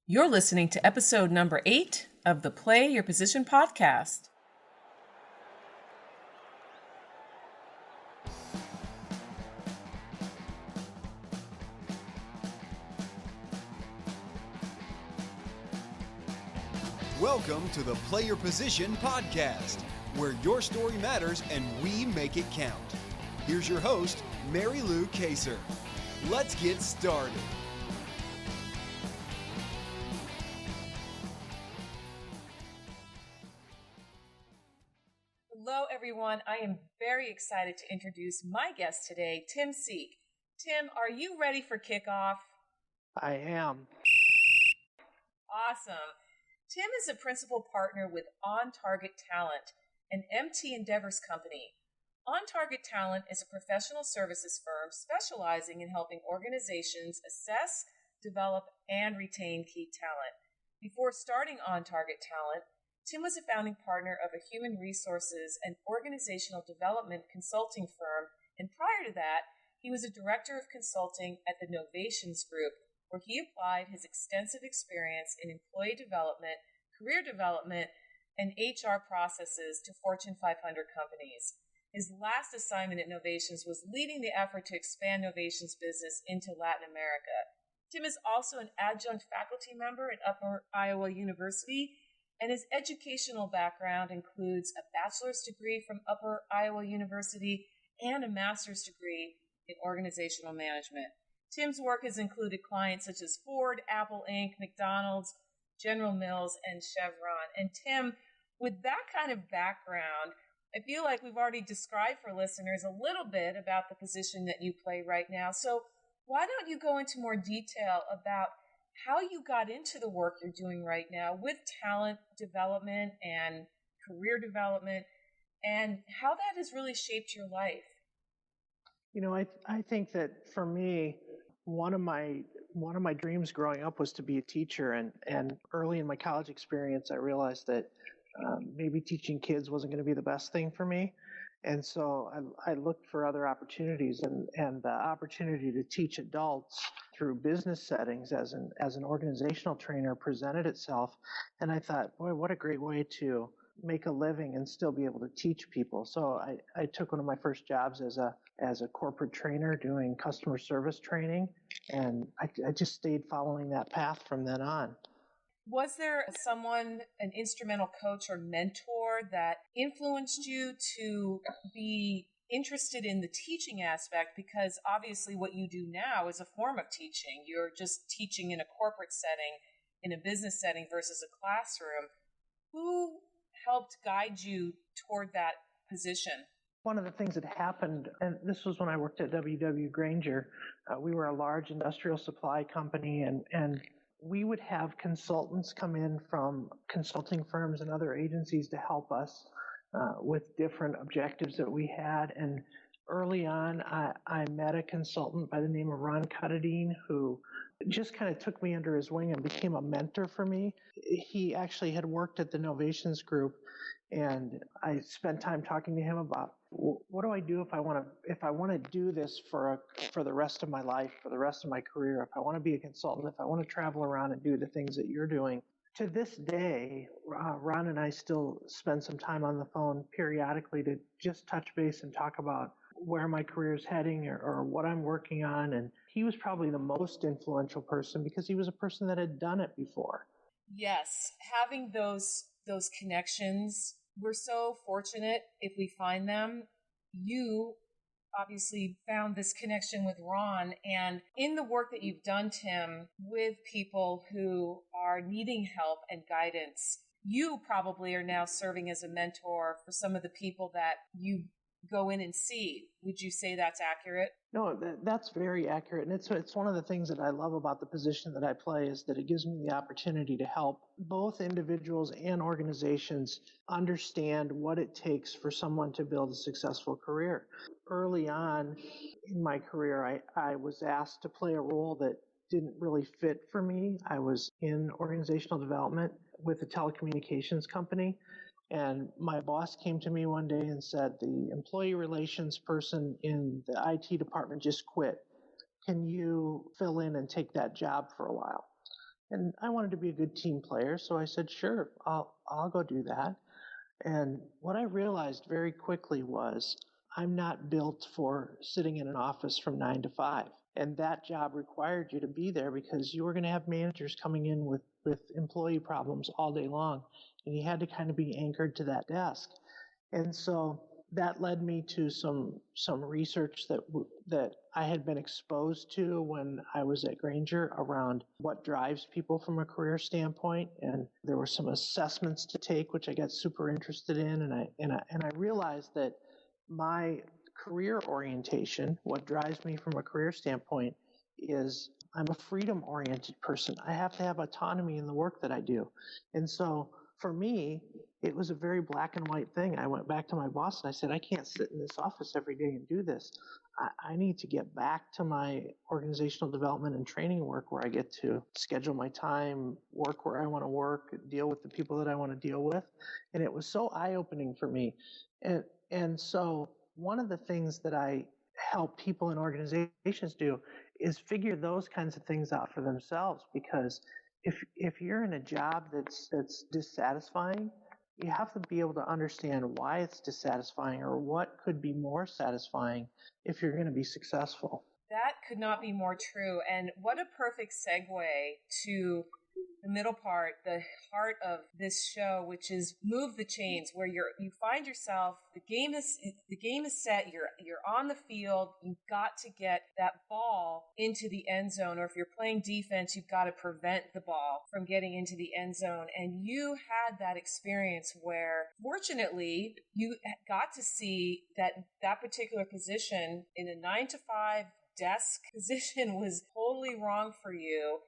You're listening to episode number 8 of the Play Your Position podcast. Welcome to the Play Your Position podcast, where your story matters and we make it count. Here's your host, Mary Lou Kaser. Let's get started. Hello, everyone. I am very excited to introduce my guest today, Tim Sieck. Tim, are you ready for kickoff? I am. Awesome. Tim is a principal partner with On Target Talent, an MT Endeavors company. On Target Talent is a professional services firm specializing in helping organizations assess, develop, and retain key talent. Before starting On Target Talent, Tim was a founding partner of a human resources and organizational development consulting firm, and prior to that, he was a director of consulting at the Novations Group, where he applied his extensive experience in employee development, career development, and HR processes to Fortune 500 companies. His last assignment at Novations was leading the effort to expand Novations business into Latin America. Tim is also an adjunct faculty member at Upper Iowa University, and his educational background includes a bachelor's degree from Upper Iowa University and a master's degree in organizational management. Tim's work has included clients such as Ford, Apple Inc., McDonald's, General Mills, and Chevron. And Tim, with that kind of background, I feel like we've already described for listeners a little bit about the position that you play right now. So why don't you go into more detail about how you got into the work you're doing right now with talent development and career development, and how that has really shaped your life? You know, I think that for me, one of my dreams growing up was to be a teacher, and early in my college experience, I realized that maybe teaching kids wasn't going to be the best thing for me. And so I looked for other opportunities, and the opportunity to teach adults through business settings as an organizational trainer presented itself. And I thought, boy, what a great way to make a living and still be able to teach people. So I took one of my first jobs as a corporate trainer doing customer service training, and I just stayed following that path from then on. Was there someone, an instrumental coach or mentor that influenced you to be interested in the teaching aspect? Because obviously what you do now is a form of teaching. You're just teaching in a corporate setting, in a business setting versus a classroom. Who helped guide you toward that position? One of the things that happened, and this was when I worked at W.W. Grainger, we were a large industrial supply company, and we would have consultants come in from consulting firms and other agencies to help us with different objectives that we had. And early on, I met a consultant by the name of Ron Cuttadine, who just kind of took me under his wing and became a mentor for me. He actually had worked at the Novations Group, and I spent time talking to him about what do I do if I want to do this for the rest of my life, for the rest of my career, if I want to be a consultant, if I want to travel around and do the things that you're doing. To this day, Ron and I still spend some time on the phone periodically to just touch base and talk about where my career is heading or what I'm working on. And he was probably the most influential person because he was a person that had done it before. Yes, having those connections, we're so fortunate if we find them. You obviously found this connection with Ron, and in the work that you've done, Tim, with people who are needing help and guidance, you probably are now serving as a mentor for some of the people that you go in and see. Would you say that's accurate? No, that's very accurate. And it's one of the things that I love about the position that I play is that it gives me the opportunity to help both individuals and organizations understand what it takes for someone to build a successful career. Early on in my career, I was asked to play a role that didn't really fit for me. I was in organizational development with a telecommunications company. And my boss came to me one day and said, the employee relations person in the IT department just quit. Can you fill in and take that job for a while? And I wanted to be a good team player, so I said, sure, I'll go do that. And what I realized very quickly was I'm not built for sitting in an office from 9 to 5. And that job required you to be there because you were going to have managers coming in with employee problems all day long. And you had to kind of be anchored to that desk. And so that led me to some research that I had been exposed to when I was at Grainger around what drives people from a career standpoint, and there were some assessments to take, which I got super interested in, and I realized that my career orientation, what drives me from a career standpoint, is I'm a freedom-oriented person. I have to have autonomy in the work that I do, and so for me, it was a very black and white thing. I went back to my boss and I said, I can't sit in this office every day and do this. I need to get back to my organizational development and training work where I get to schedule my time, work where I want to work, deal with the people that I want to deal with. And it was so eye-opening for me. And so one of the things that I help people in organizations do is figure those kinds of things out for themselves, because if you're in a job that's dissatisfying, you have to be able to understand why it's dissatisfying or what could be more satisfying if you're going to be successful. That could not be more true. And what a perfect segue to the middle part, the heart of this show, which is move the chains, where you find yourself, the game is set, you're on the field, you've got to get that ball into the end zone, or if you're playing defense, you've got to prevent the ball from getting into the end zone. And you had that experience where, fortunately, you got to see that particular position in a 9 to 5 desk position was totally wrong for you.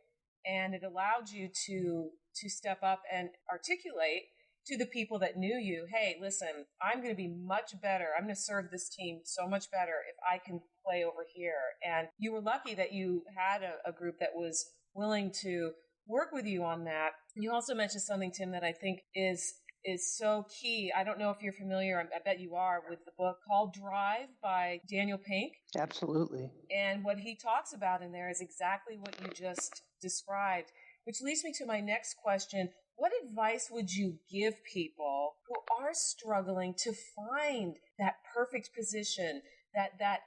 And it allowed you to step up and articulate to the people that knew you, hey, listen, I'm going to be much better. I'm going to serve this team so much better if I can play over here. And you were lucky that you had a group that was willing to work with you on that. You also mentioned something, Tim, that I think is so key. I don't know if you're familiar, I bet you are, with the book called Drive by Daniel Pink. Absolutely. And what he talks about in there is exactly what you just described, which leads me to my next question. What advice would you give people who are struggling to find that perfect position, that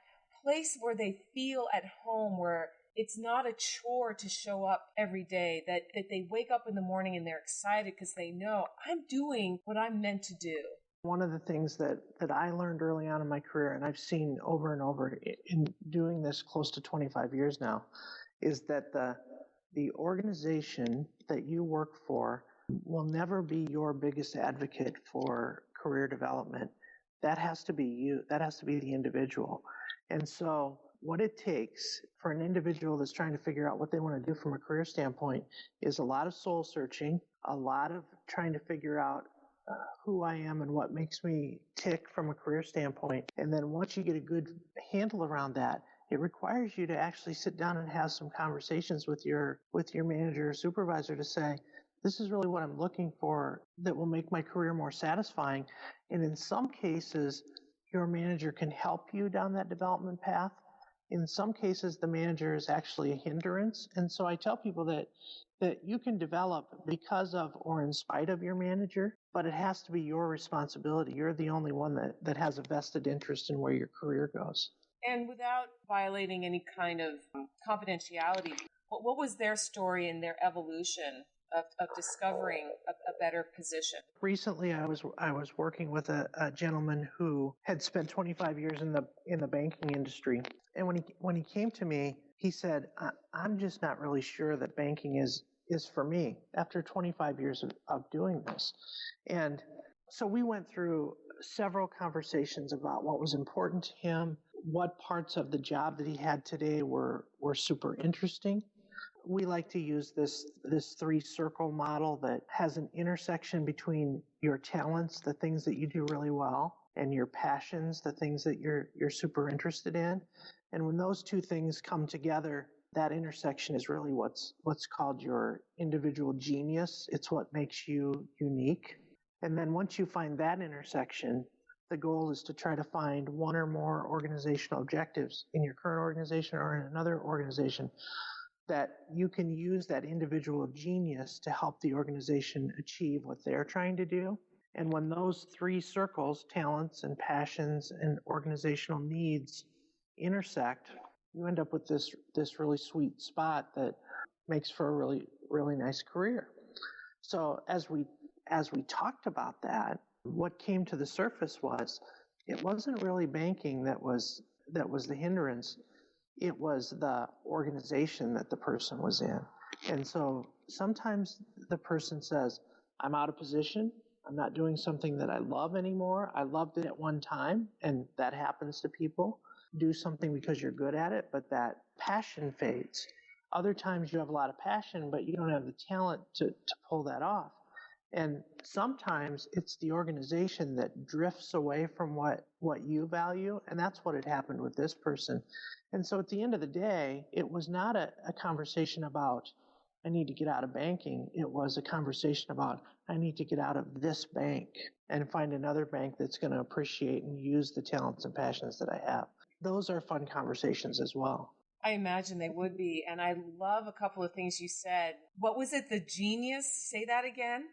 place where they feel at home, where it's not a chore to show up every day, that they wake up in the morning and they're excited because they know I'm doing what I'm meant to do? One of the things that I learned early on in my career, and I've seen over and over in doing this close to 25 years now, is that the organization that you work for will never be your biggest advocate for career development. That has to be you. That has to be the individual. And so what it takes for an individual that's trying to figure out what they want to do from a career standpoint is a lot of soul searching, a lot of trying to figure out who I am and what makes me tick from a career standpoint. And then once you get a good handle around that, it requires you to actually sit down and have some conversations with your manager or supervisor to say, this is really what I'm looking for that will make my career more satisfying. And in some cases, your manager can help you down that development path. In some cases, the manager is actually a hindrance. And so I tell people that you can develop because of or in spite of your manager, but it has to be your responsibility. You're the only one that has a vested interest in where your career goes. And without violating any kind of confidentiality, what was their story and their evolution of discovering a better position? Recently, I was working with a gentleman who had spent 25 years in the banking industry, and when he came to me, he said, "I'm just not really sure that banking is for me after 25 years of doing this." And so we went through several conversations about what was important to him, what parts of the job that he had today were super interesting. We like to use this 3-circle model that has an intersection between your talents, the things that you do really well, and your passions, the things that you're super interested in. And when those two things come together, that intersection is really what's called your individual genius. It's what makes you unique. And then once you find that intersection, the goal is to try to find one or more organizational objectives in your current organization or in another organization that you can use that individual genius to help the organization achieve what they're trying to do. And when those three circles, talents and passions and organizational needs, intersect, you end up with this really sweet spot that makes for a really, really nice career. So as we talked about that, what came to the surface was it wasn't really banking that was the hindrance. It was the organization that the person was in. And so sometimes the person says, I'm out of position. I'm not doing something that I love anymore. I loved it at one time, and that happens to people. Do something because you're good at it, but that passion fades. Other times you have a lot of passion, but you don't have the talent to pull that off. And sometimes it's the organization that drifts away from what you value, and that's what had happened with this person. And so at the end of the day, it was not a conversation about, I need to get out of banking. It was a conversation about, I need to get out of this bank and find another bank that's going to appreciate and use the talents and passions that I have. Those are fun conversations as well. I imagine they would be. And I love a couple of things you said. What was it? The genius? Say that again.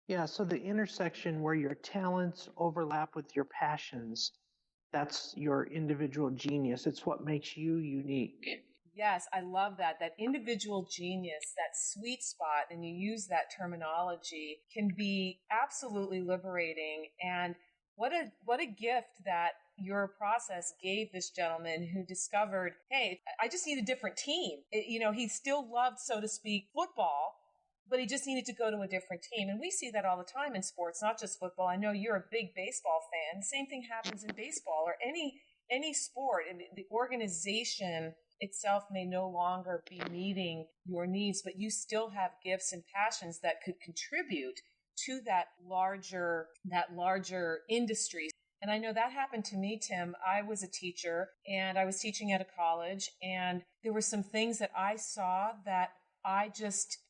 Yeah, so the intersection where your talents overlap with your passions, that's your individual genius. It's what makes you unique. Yes, I love that. That individual genius, that sweet spot, and you use that terminology, can be absolutely liberating. And what a gift that your process gave this gentleman who discovered, hey, I just need a different team. He still loved, so to speak, football, but he just needed to go to a different team. And we see that all the time in sports, not just football. I know you're a big baseball fan. The same thing happens in baseball or any sport. And the organization itself may no longer be meeting your needs, but you still have gifts and passions that could contribute to that larger industry. And I know that happened to me, Tim. I was a teacher and I was teaching at a college, and there were some things that I saw that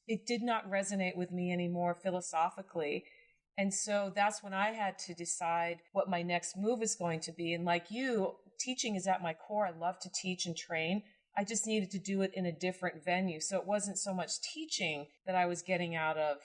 it did not resonate with me anymore philosophically. And so that's when I had to decide what my next move is going to be. And like you, teaching is at my core. I love to teach and train. I just needed to do it in a different venue. So it wasn't so much teaching that I was getting out of.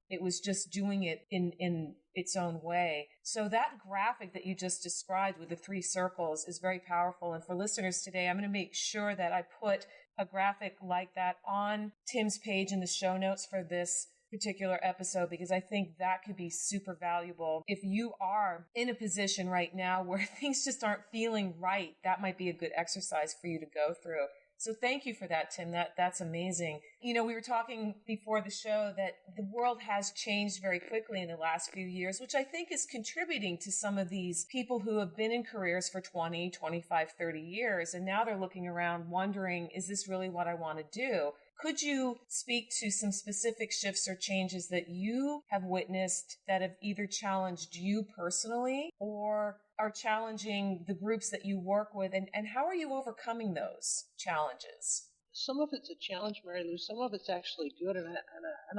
It was just doing it in its own way. So that graphic that you just described with the three circles is very powerful. And for listeners today, I'm going to make sure that I put a graphic like that on Tim's page in the show notes for this particular episode, because I think that could be super valuable. If you are in a position right now where things just aren't feeling right, that might be a good exercise for you to go through. So thank you for that, Tim. That's amazing. We were talking before the show that the world has changed very quickly in the last few years, which I think is contributing to some of these people who have been in careers for 20, 25, 30 years, and now they're looking around wondering, is this really what I want to do? Could you speak to some specific shifts or changes that you have witnessed that have either challenged you personally or are challenging the groups that you work with, and how are you overcoming those challenges? Some of it's a challenge, Mary Lou. Some of it's actually good, and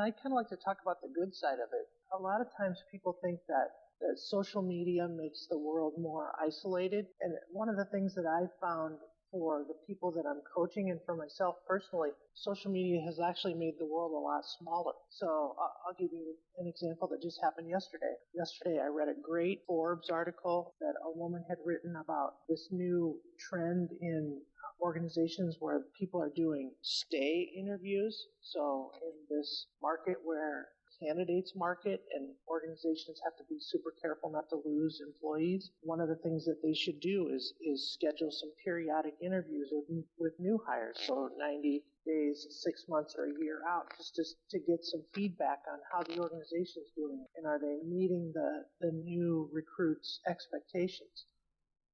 I kind of like to talk about the good side of it. A lot of times people think that social media makes the world more isolated, and one of the things that I found for the people that I'm coaching and for myself personally, social media has actually made the world a lot smaller. So I'll give you an example that just happened yesterday. Yesterday I read a great Forbes article that a woman had written about this new trend in organizations where people are doing stay interviews. So in this market where candidates market and organizations have to be super careful not to lose employees, one of the things that they should do is schedule some periodic interviews with new hires. So 90 days, 6 months, or a year out, just to get some feedback on how the organization's doing and are they meeting the new recruits' expectations.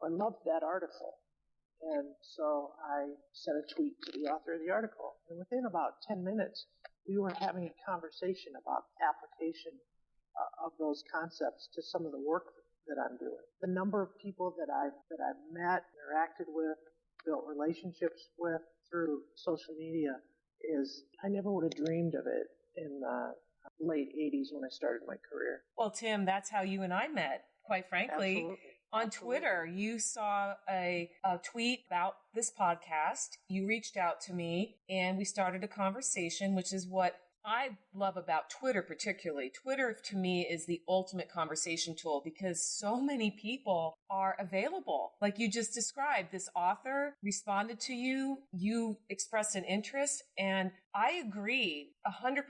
I loved that article. And so I sent a tweet to the author of the article. And within about 10 minutes, we were having a conversation about application of those concepts to some of the work that I'm doing. The number of people that I've met, interacted with, built relationships with through social media is, I never would have dreamed of it in the late 80s when I started my career. Well, Tim, that's how you and I met, quite frankly. Absolutely. on Twitter, you saw a tweet about this podcast. You reached out to me and we started a conversation, which is what I love about Twitter particularly. Twitter to me is the ultimate conversation tool because so many people are available. Like you just described, this author responded to you, you expressed an interest, and I agree 100%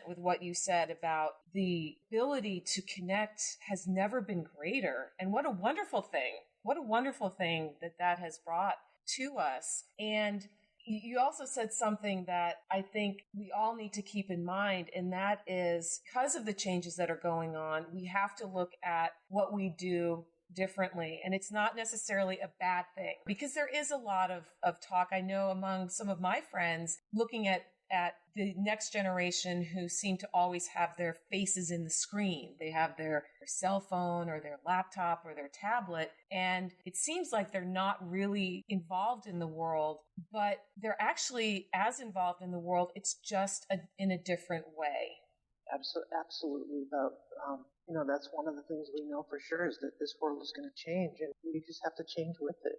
with what you said about the ability to connect has never been greater. And what a wonderful thing. What a wonderful thing that has brought to us. And you also said something that I think we all need to keep in mind, and that is because of the changes that are going on, we have to look at what we do differently. And it's not necessarily a bad thing because there is a lot of talk, I know, among some of my friends looking at the next generation who seem to always have their faces in the screen. They have their cell phone or their laptop or their tablet, and it seems like they're not really involved in the world, but they're actually as involved in the world. It's just in a different way. Absolutely. That's one of the things we know for sure is that this world is going to change, and we just have to change with it.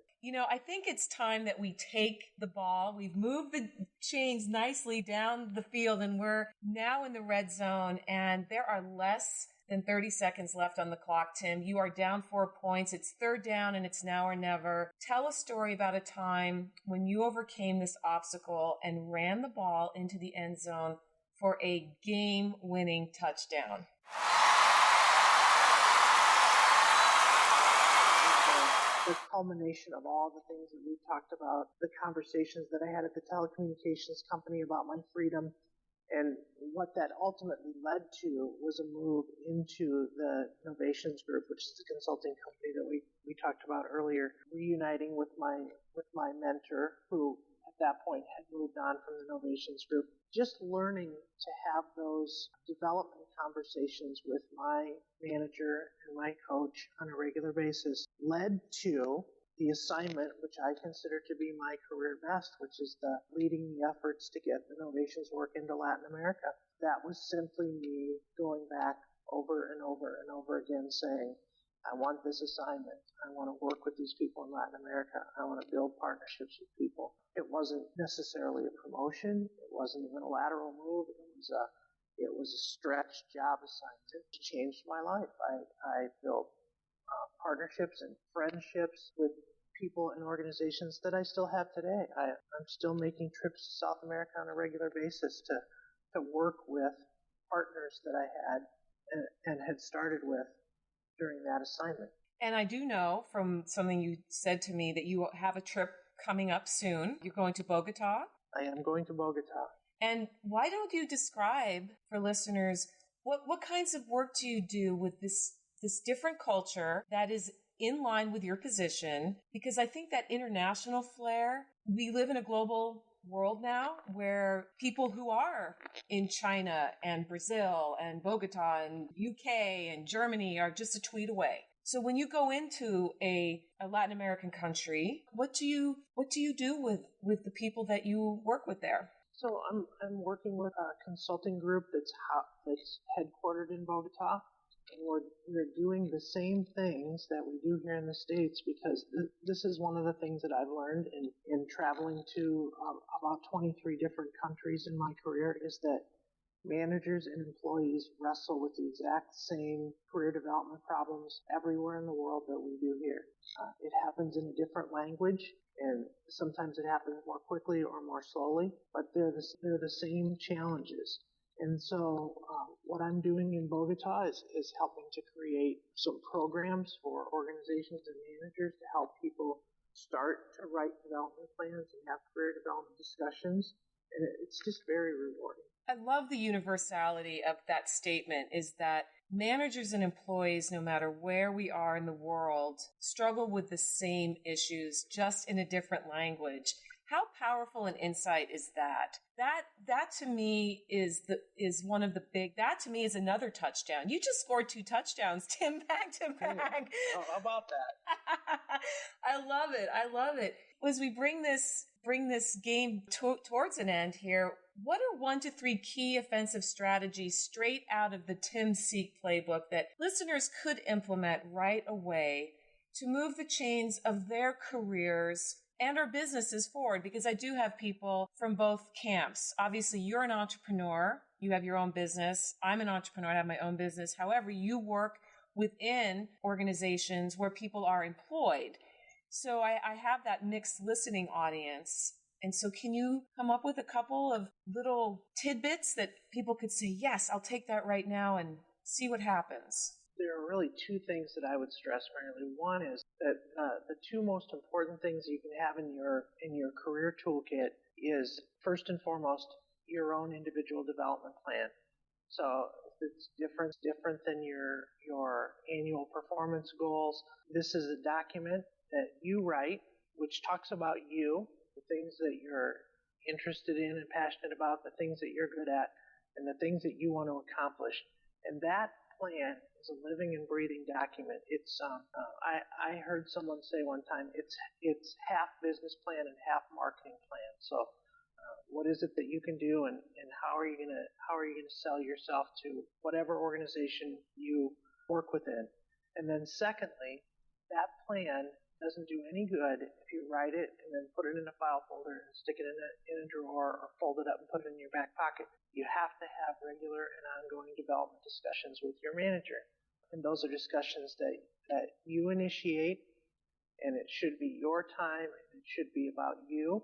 I think it's time that we take the ball. We've moved the chains nicely down the field, and we're now in the red zone, and there are less than 30 seconds left on the clock, Tim. You are down 4 points. It's third down, and it's now or never. Tell a story about a time when you overcame this obstacle and ran the ball into the end zone for a game-winning touchdown. The culmination of all the things that we've talked about, the conversations that I had at the telecommunications company about my freedom, and what that ultimately led to was a move into the Innovations Group, which is the consulting company that we talked about earlier, reuniting with my mentor, who at that point had moved on from the Innovations Group. Just learning to have those development conversations with my manager and my coach on a regular basis led to the assignment, which I consider to be my career best, which is leading the efforts to get innovations work into Latin America. That was simply me going back over and over and over again saying, I want this assignment. I want to work with these people in Latin America. I want to build partnerships with people. It wasn't necessarily a promotion. It wasn't even a lateral move. It was a stretch job assignment. It changed my life. I built partnerships and friendships with people and organizations that I still have today. I'm still making trips to South America on a regular basis to work with partners that I had and had started with during that assignment. And I do know from something you said to me that you have a trip coming up soon. You're going to Bogota? I am going to Bogota. And why don't you describe for listeners what kinds of work do you do with this different culture that is in line with your position? Because I think that international flair, we live in a global world now where people who are in China and Brazil and Bogota and UK and Germany are just a tweet away. So when you go into a Latin American country, what do you do with the people that you work with there? So I'm working with a consulting group that's headquartered in Bogota. And we're doing the same things that we do here in the States because this is one of the things that I've learned in traveling to about 23 different countries in my career is that managers and employees wrestle with the exact same career development problems everywhere in the world that we do here. It happens in a different language, and sometimes it happens more quickly or more slowly, but they're the same challenges. And so what I'm doing in Bogota is helping to create some programs for organizations and managers to help people start to write development plans and have career development discussions. And it's just very rewarding. I love the universality of that statement is that managers and employees, no matter where we are in the world, struggle with the same issues, just in a different language. How powerful an insight is that? That to me is one of the big, that to me is another touchdown. You just scored 2 touchdowns, Tim, back to back. Oh, how about that? I love it. As we bring this game towards an end here, what are 1 to 3 key offensive strategies straight out of the Tim Sieck playbook that listeners could implement right away to move the chains of their careers and our businesses forward, because I do have people from both camps. Obviously, you're an entrepreneur. You have your own business. I'm an entrepreneur. I have my own business. However, you work within organizations where people are employed. So I have that mixed listening audience. And so can you come up with a couple of little tidbits that people could say, yes, I'll take that right now and see what happens? There are really two things that I would stress, Mary. One is that the two most important things you can have in your career toolkit is, first and foremost, your own individual development plan. So it's different than your annual performance goals. This is a document that you write, which talks about you, the things that you're interested in and passionate about, the things that you're good at, and the things that you want to accomplish. And that plan is a living and breathing document. It's I heard someone say one time, it's half business plan and half marketing plan. So what is it that you can do, and how are you gonna sell yourself to whatever organization you work within? And then secondly, that plan doesn't do any good if you write it and then put it in a file folder and stick it in a drawer, or fold it up and put it in your back pocket. You have to have regular and ongoing development discussions with your manager. And those are discussions that you initiate, and it should be your time, and it should be about you,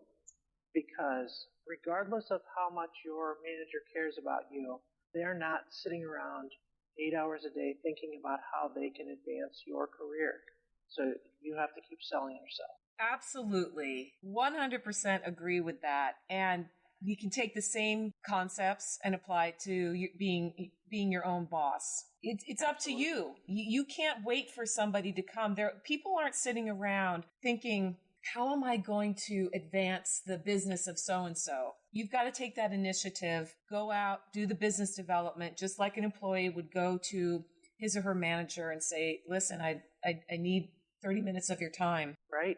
because regardless of how much your manager cares about you, they're not sitting around 8 hours a day thinking about how they can advance your career. So you have to keep selling yourself. Absolutely. 100% agree with that. And you can take the same concepts and apply to being your own boss. It's up to you. You can't wait for somebody to come. People aren't sitting around thinking, how am I going to advance the business of so-and-so? You've got to take that initiative, go out, do the business development, just like an employee would go to his or her manager and say, listen, I need 30 minutes of your time. Right?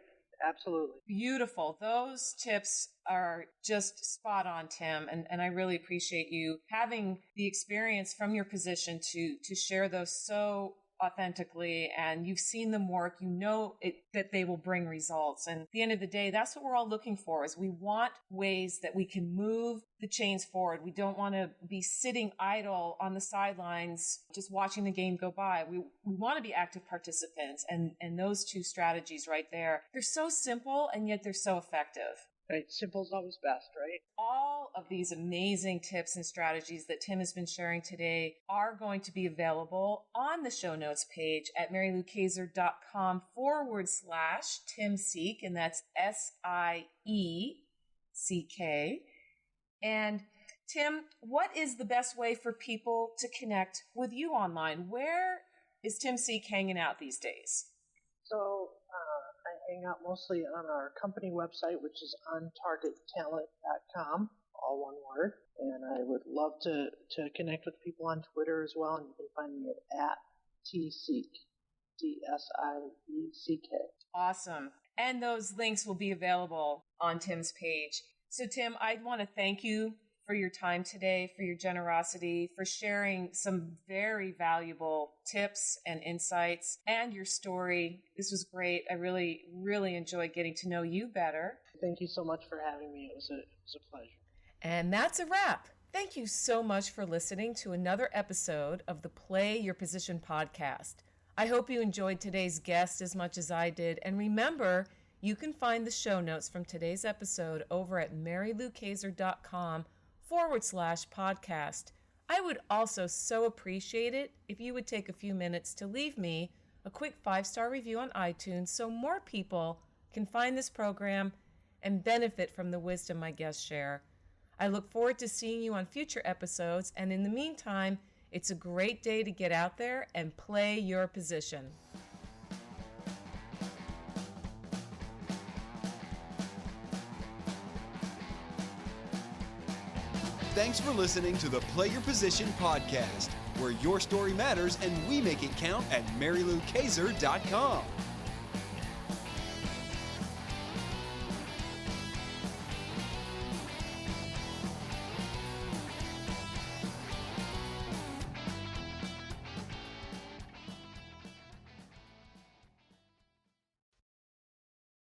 Absolutely. Beautiful. Those tips are just spot on, Tim. And I really appreciate you having the experience from your position to share those so authentically, and you've seen them work. You know that they will bring results. And at the end of the day, that's what we're all looking for, is we want ways that we can move the chains forward. We don't want to be sitting idle on the sidelines, just watching the game go by. We want to be active participants. And those two strategies right there, they're so simple, and yet they're so effective. Right. Simple's always best, right? All of these amazing tips and strategies that Tim has been sharing today are going to be available on the show notes page at maryloukaser.com/Tim Sieck, and that's SIECK. And Tim, what is the best way for people to connect with you online? Where is Tim Sieck hanging out these days? So I hang out mostly on our company website, which is ontargettalent.com, all one word. And I would love to connect with people on Twitter as well. And you can find me at @tsieck, TSIECK. Awesome. And those links will be available on Tim's page. So Tim, I want to thank you for your time today, for your generosity, for sharing some very valuable tips and insights, and your story. This was great. I really, really enjoyed getting to know you better. Thank you so much for having me. It was a pleasure. And that's a wrap. Thank you so much for listening to another episode of the Play Your Position podcast. I hope you enjoyed today's guest as much as I did. And remember, you can find the show notes from today's episode over at maryloukaser.com/podcast. I would also so appreciate it if you would take a few minutes to leave me a quick 5-star review on iTunes so more people can find this program and benefit from the wisdom my guests share. I look forward to seeing you on future episodes, and in the meantime, it's a great day to get out there and play your position. Thanks for listening to the Play Your Position podcast, where your story matters and we make it count at maryloukaser.com.